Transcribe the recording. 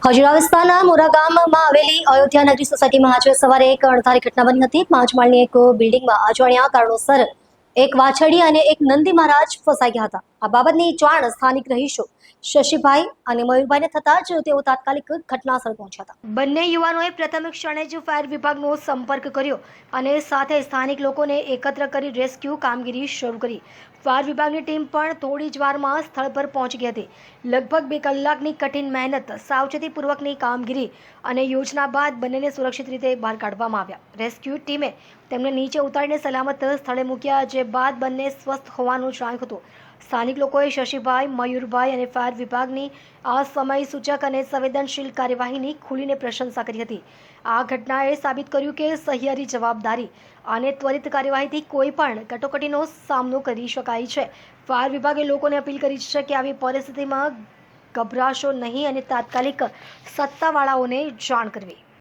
ખજુરા વિસ્તારના મોરા ગામમાં આવેલી અયોધ્યા નગરી સોસાયટીમાં આજે સવારે એક અણધારી ઘટના બની હતી। 5 માળની એક બિલ્ડિંગમાં અજાણ્યા કારણોસર એક વાછરડી અને એક નંદી મહારાજ ફસાઈ ગયા હતા। આ બાબતની જાણ સ્થાનિક રહીશો શશીભાઈ અને મયુરભાઈને થતાં જ તેઓ તાત્કાલિક ઘટનાસ્થળે પહોંચ્યા હતા। બંને યુવાનોએ પ્રથમ ક્ષણે જ ફાયર વિભાગનો સંપર્ક કર્યો અને સાથે સ્થાનિક લોકોને એકત્ર કરી રેસ્ક્યુ કામગીરી શરૂ કરી। ફાયર વિભાગની ટીમ પણ થોડી જ વારમાં સ્થળ પર પહોંચી ગઈ હતી। લગભગ 2 કલાકની કઠિન મહેનત, સાવચેતીપૂર્વકની કામગીરી અને યોજના બાદ બંનેને સુરક્ષિત રીતે બહાર કાઢવામાં આવ્યા। રેસ્ક્યુ ટીમે તેમને નીચે ઉતારીને સલામત સ્થળે મૂક્યા, જે બાદ બંને સ્વસ્થ હોવાનું જણાયું હતું। સ્થાનિક લોકોએ શશીભાઈ, મયુરભાઈ અને ફાયર વિભાગની આ સમય સૂચક અને સંવેદનશીલ કાર્યવાહીની ખુલીને પ્રશંસા કરી હતી। આ ઘટનાએ સાબિત કર્યું કે સહિયારી જવાબદારી અને ત્વરિત કાર્યવાહીથી કોઈ પણ કટોકટીનો સામનો કરી શકાય છે। ફાયર વિભાગે લોકોને અપીલ કરી છે કે આવી પરિસ્થિતિમાં ગભરાશો નહીં અને તાત્કાલિક સત્તાવાળાઓને જાણ કરવી।